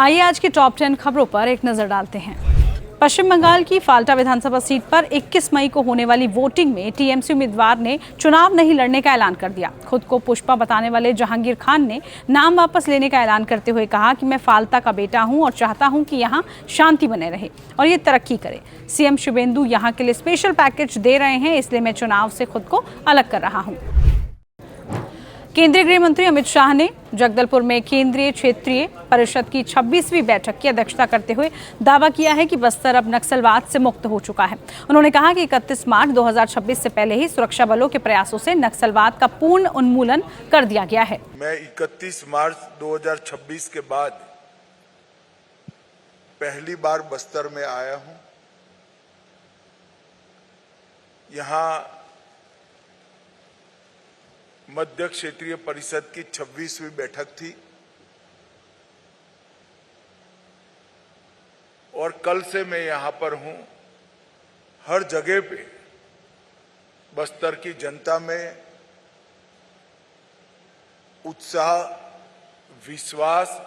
आइए आज की टॉप 10 खबरों पर एक नजर डालते हैं। पश्चिम बंगाल की फाल्टा विधानसभा सीट पर 21 मई को होने वाली वोटिंग में टीएमसी उम्मीदवार ने चुनाव नहीं लड़ने का ऐलान कर दिया। खुद को पुष्पा बताने वाले जहांगीर खान ने नाम वापस लेने का ऐलान करते हुए कहा कि मैं फाल्टा का बेटा हूं और चाहता हूं कि यहां शांति बने रहे और ये तरक्की करे। सीएम शुभेंदु यहां के लिए स्पेशल पैकेज दे रहे हैं, इसलिए मैं चुनाव से खुद को अलग कर रहा हूं। केंद्रीय गृह मंत्री अमित शाह ने जगदलपुर में केंद्रीय क्षेत्रीय परिषद की 26वीं बैठक की अध्यक्षता करते हुए दावा किया है कि बस्तर अब नक्सलवाद से मुक्त हो चुका है। उन्होंने कहा कि 31 मार्च 2026 से पहले ही सुरक्षा बलों के प्रयासों से नक्सलवाद का पूर्ण उन्मूलन कर दिया गया है। मैं 31 मार्च 2026 के बाद पहली बार बस्तर में आया हूं। यहां मध्य क्षेत्रीय परिषद की 26वीं बैठक थी और कल से मैं यहां पर हूं। हर जगह पे बस्तर की जनता में उत्साह, विश्वास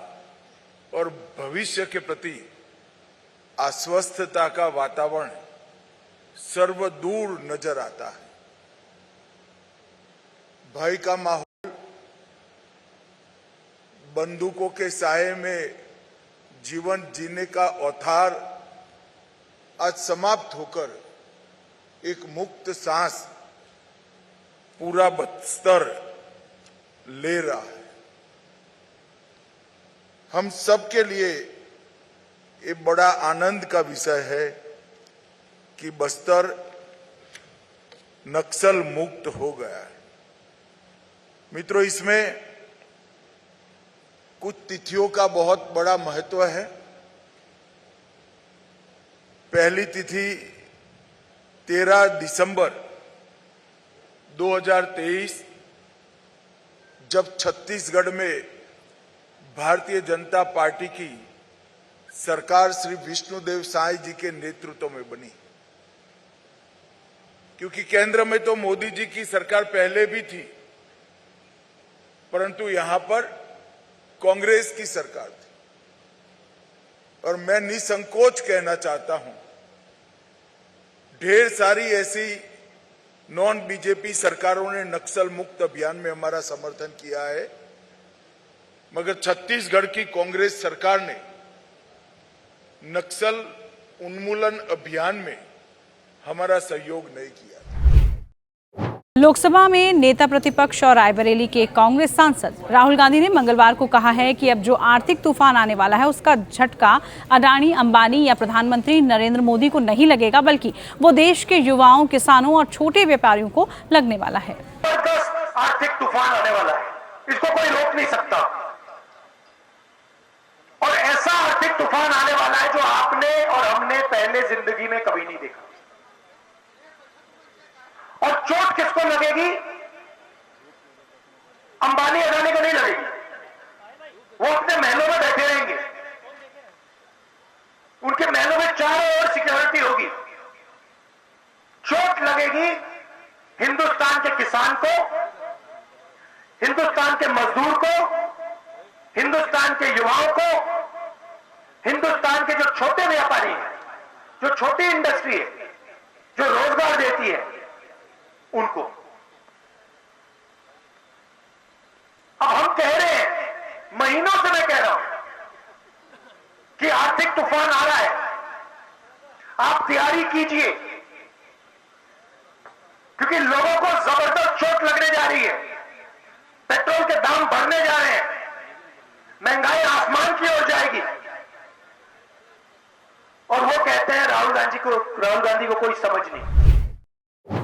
और भविष्य के प्रति आश्वस्तता का वातावरण सर्वदूर नजर आता है। भय का माहौल, बंदूकों के साये में जीवन जीने का औथार आज समाप्त होकर एक मुक्त सांस पूरा बस्तर ले रहा है। हम सब के लिए ये बड़ा आनंद का विषय है कि बस्तर नक्सल मुक्त हो गया है। मित्रों, इसमें कुछ तिथियों का बहुत बड़ा महत्व है। पहली तिथि 13 दिसंबर 2023, जब छत्तीसगढ़ में भारतीय जनता पार्टी की सरकार श्री विष्णुदेव साय जी के नेतृत्व में बनी। क्योंकि केंद्र में तो मोदी जी की सरकार पहले भी थी, परंतु यहां पर कांग्रेस की सरकार थी। और मैं निसंकोच कहना चाहता हूं, ढेर सारी ऐसी नॉन बीजेपी सरकारों ने नक्सल मुक्त अभियान में हमारा समर्थन किया है, मगर छत्तीसगढ़ की कांग्रेस सरकार ने नक्सल उन्मूलन अभियान में हमारा सहयोग नहीं किया। लोकसभा में नेता प्रतिपक्ष और रायबरेली के कांग्रेस सांसद राहुल गांधी ने मंगलवार को कहा है कि अब जो आर्थिक तूफान आने वाला है उसका झटका अडानी, अंबानी या प्रधानमंत्री नरेंद्र मोदी को नहीं लगेगा, बल्कि वो देश के युवाओं, किसानों और छोटे व्यापारियों को लगने वाला है। आर्थिक तूफान आने वाला है, इसको कोई रोक नहीं सकता। और ऐसा आर्थिक तूफान आने वाला है जो आपने और हमने पहले जिंदगी में कभी नहीं देखा। और चोट किसको लगेगी? अंबानी, अडानी को नहीं लगेगी। वो अपने महलों में बैठे रहेंगे, उनके महलों में चारों ओर सिक्योरिटी होगी। चोट लगेगी हिंदुस्तान के किसान को, हिंदुस्तान के मजदूर को, हिंदुस्तान के युवाओं को, हिंदुस्तान के जो छोटे व्यापारी हैं, जो छोटी इंडस्ट्री है, जो रोजगार देती है, उनको। अब हम कह रहे हैं, महीनों से मैं कह रहा हूं कि आर्थिक तूफान आ रहा है, आप तैयारी कीजिए, क्योंकि लोगों को जबरदस्त चोट लगने जा रही है। पेट्रोल के दाम बढ़ने जा रहे हैं, महंगाई आसमान की ओर जाएगी। और वो कहते हैं राहुल गांधी को कोई समझ नहीं।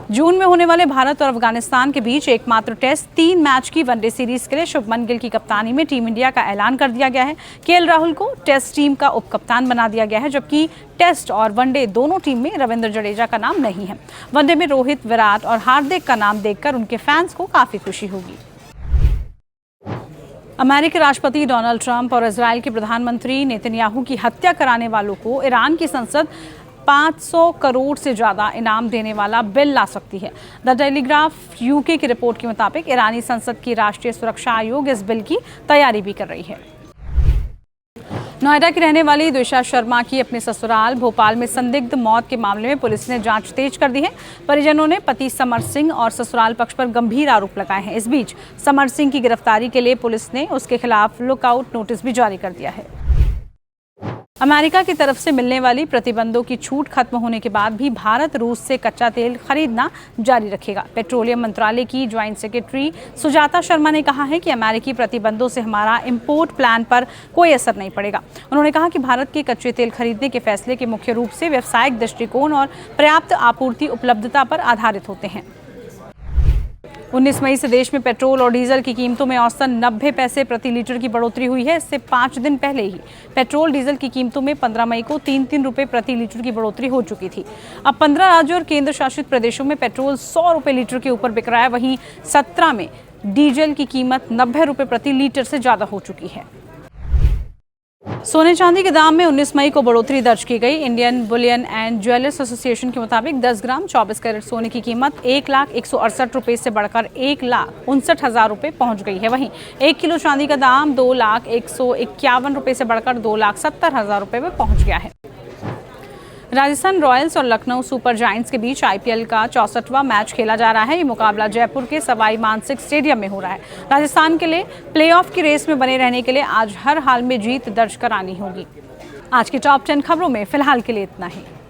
जून में होने वाले भारत और अफगानिस्तान के बीच एकमात्र टेस्ट 3 मैच की वनडे सीरीज के लिए शुभमन गिल की कप्तानी में टीम इंडिया का ऐलान कर दिया गया है। केएल राहुल को टेस्ट टीम का उप कप्तान बना दिया गया है, जबकि टेस्ट और वनडे दोनों टीम में रविंद्र जडेजा का नाम नहीं है। वनडे में रोहित, विराट और हार्दिक का नाम देखकर उनके फैंस को काफी खुशी होगी। अमेरिकी राष्ट्रपति डोनाल्ड ट्रंप और इजराइल के प्रधानमंत्री नेतन्याहू की हत्या कराने वालों को ईरान की संसद 500 करोड़ से ज्यादा इनाम देने वाला बिल ला सकती है। द टेलीग्राफ यूके की रिपोर्ट के मुताबिक ईरानी संसद की राष्ट्रीय सुरक्षा आयोग इस बिल की तैयारी भी कर रही है। नोएडा की रहने वाली द्विशा शर्मा की अपने ससुराल भोपाल में संदिग्ध मौत के मामले में पुलिस ने जांच तेज कर दी है। परिजनों ने पति समर सिंह और ससुराल पक्ष पर गंभीर आरोप लगाए हैं। इस बीच समर सिंह की गिरफ्तारी के लिए पुलिस ने उसके खिलाफ लुकआउट नोटिस भी जारी कर दिया है। अमेरिका की तरफ से मिलने वाली प्रतिबंधों की छूट खत्म होने के बाद भी भारत रूस से कच्चा तेल खरीदना जारी रखेगा। पेट्रोलियम मंत्रालय की ज्वाइंट सेक्रेटरी सुजाता शर्मा ने कहा है कि अमेरिकी प्रतिबंधों से हमारा इंपोर्ट प्लान पर कोई असर नहीं पड़ेगा। उन्होंने कहा कि भारत के कच्चे तेल खरीदने के फैसले के मुख्य रूप से व्यावसायिक दृष्टिकोण और पर्याप्त आपूर्ति उपलब्धता पर आधारित होते हैं। 19 मई से देश में पेट्रोल और डीजल की कीमतों में औसतन 90 पैसे प्रति लीटर की बढ़ोतरी हुई है। इससे 5 दिन पहले ही पेट्रोल डीजल की कीमतों में 15 मई को 3-3 रुपए प्रति लीटर की बढ़ोतरी हो चुकी थी। अब 15 राज्यों और केंद्र शासित प्रदेशों में पेट्रोल 100 रुपए लीटर के ऊपर बिक रहा है। वहीं 17 में डीजल की कीमत 90 रुपए प्रति लीटर से ज्यादा हो चुकी है। सोने चांदी के दाम में 19 मई को बढ़ोतरी दर्ज की गई। Indian Boolean and jewellers association के मुताबिक 10 ग्राम 24 कैरेट सोने की कीमत 1,168 रुपए से बढ़कर 1,59,000 रुपए पहुंच गई है। वहीं 1 किलो चांदी का दाम 2,151 रुपए से बढ़कर 2,70,000 रुपए में पहुंच गया है। राजस्थान रॉयल्स और लखनऊ सुपर जायंट्स के बीच आईपीएल का 64वां मैच खेला जा रहा है। ये मुकाबला जयपुर के सवाई मानसिंह स्टेडियम में हो रहा है। राजस्थान के लिए प्लेऑफ की रेस में बने रहने के लिए आज हर हाल में जीत दर्ज करानी होगी। आज की टॉप 10 खबरों में फिलहाल के लिए इतना ही।